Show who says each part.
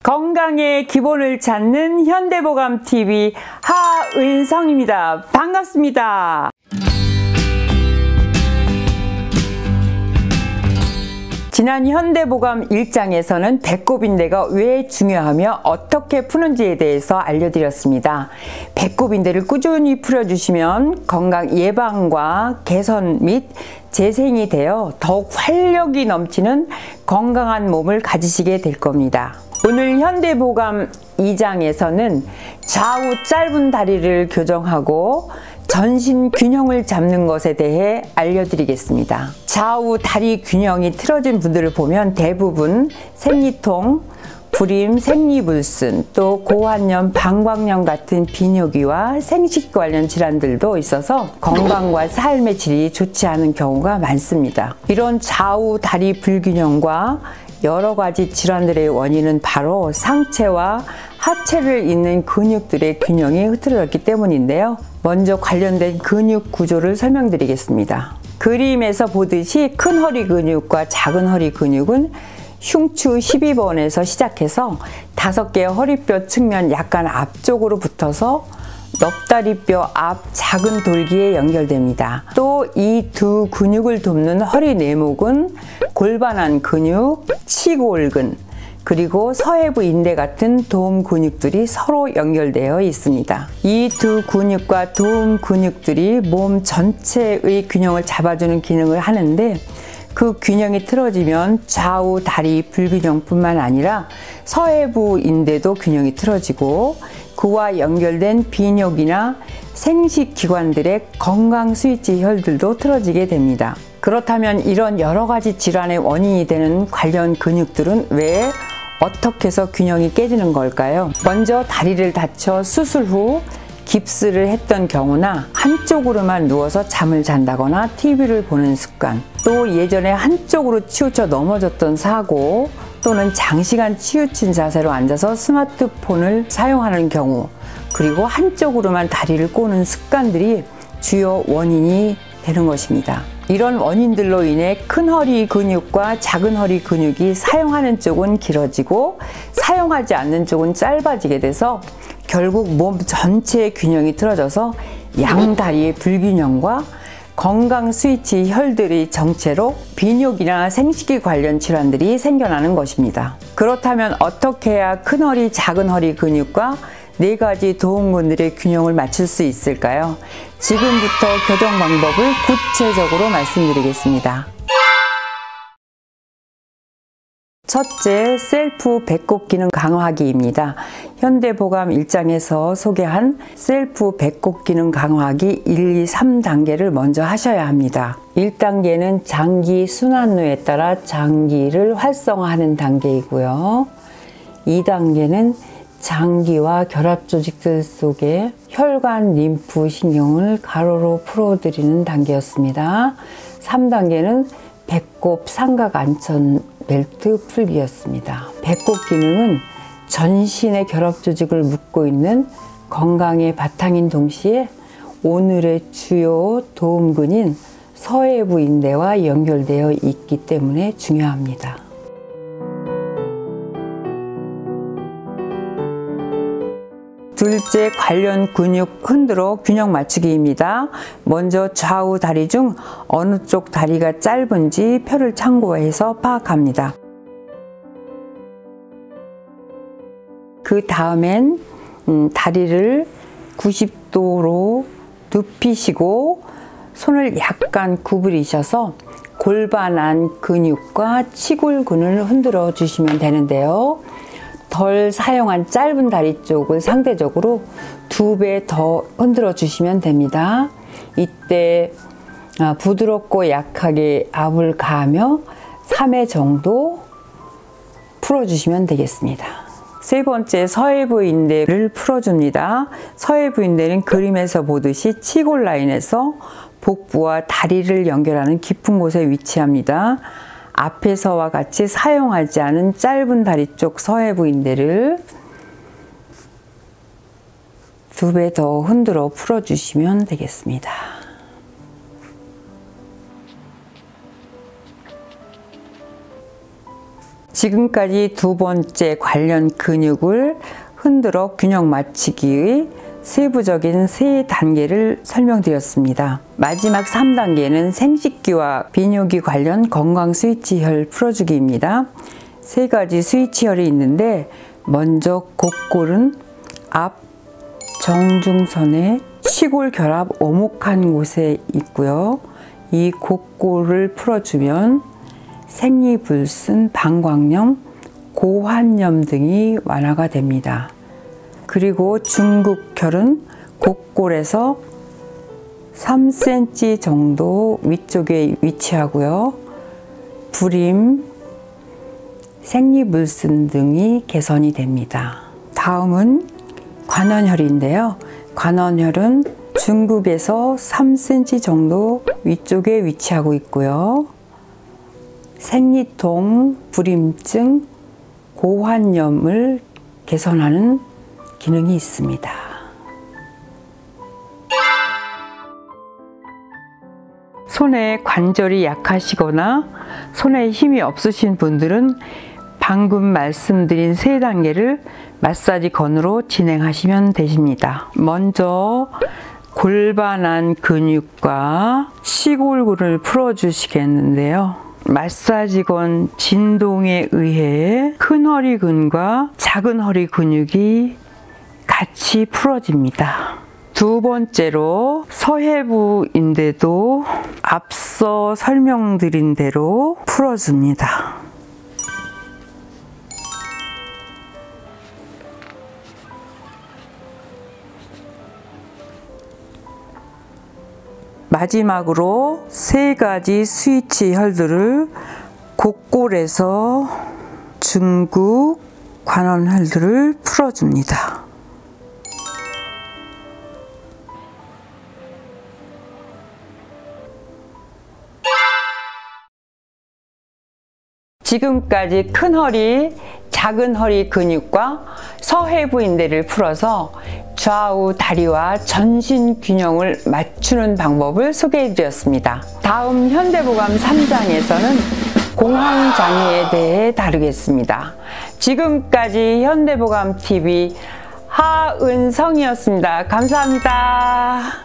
Speaker 1: 건강의 기본을 찾는 현대보감TV 하은성입니다. 반갑습니다. 지난 현대보감 1장에서는 배꼽인대가 왜 중요하며 어떻게 푸는지에 대해서 알려드렸습니다. 배꼽인대를 꾸준히 풀어주시면 건강 예방과 개선 및 재생이 되어 더욱 활력이 넘치는 건강한 몸을 가지시게 될 겁니다. 오늘 현대보감 2장에서는 좌우 짧은 다리를 교정하고 전신 균형을 잡는 것에 대해 알려드리겠습니다. 좌우 다리 균형이 틀어진 분들을 보면 대부분 생리통, 불임, 생리불순, 또 고환염, 방광염 같은 비뇨기와 생식 관련 질환들도 있어서 건강과 삶의 질이 좋지 않은 경우가 많습니다. 이런 좌우 다리 불균형과 여러 가지 질환들의 원인은 바로 상체와 하체를 잇는 근육들의 균형이 흐트러졌기 때문인데요. 먼저 관련된 근육 구조를 설명드리겠습니다. 그림에서 보듯이 큰 허리 근육과 작은 허리 근육은 흉추 12번에서 시작해서 5개의 허리뼈 측면 약간 앞쪽으로 붙어서 넉다리뼈 앞 작은 돌기에 연결됩니다. 또 이 두 근육을 돕는 허리 내목은 골반안 근육, 치골근, 그리고 서해부 인대 같은 도움 근육들이 서로 연결되어 있습니다. 이 두 근육과 도움 근육들이 몸 전체의 균형을 잡아주는 기능을 하는데 그 균형이 틀어지면 좌우 다리 불균형뿐만 아니라 서해부 인대도 균형이 틀어지고 그와 연결된 비뇨기나 생식기관들의 건강 스위치 혈들도 틀어지게 됩니다. 그렇다면 이런 여러 가지 질환의 원인이 되는 관련 근육들은 왜 어떻게 해서 균형이 깨지는 걸까요? 먼저 다리를 다쳐 수술 후 깁스를 했던 경우나 한쪽으로만 누워서 잠을 잔다거나 TV를 보는 습관, 또 예전에 한쪽으로 치우쳐 넘어졌던 사고, 또는 장시간 치우친 자세로 앉아서 스마트폰을 사용하는 경우, 그리고 한쪽으로만 다리를 꼬는 습관들이 주요 원인이 되는 것입니다. 이런 원인들로 인해 큰 허리 근육과 작은 허리 근육이 사용하는 쪽은 길어지고 사용하지 않는 쪽은 짧아지게 돼서 결국 몸 전체의 균형이 틀어져서 양다리의 불균형과 건강 스위치 혈들의 정체로 비뇨기나 생식기 관련 질환들이 생겨나는 것입니다. 그렇다면 어떻게 해야 큰 허리, 작은 허리 근육과 4가지 도움근들의 균형을 맞출 수 있을까요? 지금부터 교정 방법을 구체적으로 말씀드리겠습니다. 첫째, 셀프 배꼽 기능 강화하기입니다. 현대보감 1장에서 소개한 셀프 배꼽 기능 강화하기 1, 2, 3단계를 먼저 하셔야 합니다. 1단계는 장기 순환로에 따라 장기를 활성화하는 단계이고요. 2단계는 장기와 결합 조직들 속에 혈관, 림프, 신경을 가로로 풀어드리는 단계였습니다. 3단계는 배꼽 삼각 안천 벨트 풀기였습니다. 배꼽 기능은 전신의 결합 조직을 묶고 있는 건강의 바탕인 동시에 오늘의 주요 도움근인 서해부 인대와 연결되어 있기 때문에 중요합니다. 둘째, 관련 근육 흔들어 균형 맞추기입니다. 먼저 좌우 다리 중 어느 쪽 다리가 짧은지 표를 참고해서 파악합니다. 그 다음엔 다리를 90도로 눕히시고 손을 약간 구부리셔서 골반 안 근육과 치골근을 흔들어 주시면 되는데요. 덜 사용한 짧은 다리 쪽을 상대적으로 2배 더 흔들어 주시면 됩니다. 이때 부드럽고 약하게 압을 가하며 3회 정도 풀어주시면 되겠습니다. 세 번째, 서해부 인대를 풀어줍니다. 서해부 인대는 그림에서 보듯이 치골 라인에서 복부와 다리를 연결하는 깊은 곳에 위치합니다. 앞에서와 같이 사용하지 않은 짧은 다리 쪽 서해부 인대를 2배 더 흔들어 풀어주시면 되겠습니다. 지금까지 두 번째 관련 근육을 흔들어 균형 맞추기의 세부적인 세 단계를 설명드렸습니다. 마지막 3단계는 생식기와 비뇨기 관련 건강 스위치혈 풀어주기입니다. 세 가지 스위치혈이 있는데 먼저 곡골은 앞 정중선의 시골 결합 오목한 곳에 있고요. 이 곡골을 풀어주면 생리불순, 방광염, 고환염 등이 완화가 됩니다. 그리고 중극혈은 곡골에서 3cm 정도 위쪽에 위치하고요. 불임, 생리불순 등이 개선이 됩니다. 다음은 관원혈인데요. 관원혈은 중극에서 3cm 정도 위쪽에 위치하고 있고요. 생리통, 불임증, 고환염을 개선하는 기능이 있습니다. 손에 관절이 약하시거나 손에 힘이 없으신 분들은 방금 말씀드린 세 단계를 마사지 건으로 진행하시면 되십니다. 먼저 골반안 근육과 시골근을 풀어주시겠는데요. 마사지건 진동에 의해 큰 허리근과 작은 허리 근육이 같이 풀어집니다. 두 번째로 서해부인데도 앞서 설명드린 대로 풀어줍니다. 마지막으로 세 가지 스위치 혈들을 곡골에서 중극, 관원혈들을 풀어줍니다. 지금까지 큰 허리, 작은 허리 근육과 서해부인대를 풀어서 좌우 다리와 전신 균형을 맞추는 방법을 소개해 드렸습니다. 다음 현대보감 3장에서는 공황장애에 대해 다루겠습니다. 지금까지 현대보감TV 하은성이었습니다. 감사합니다.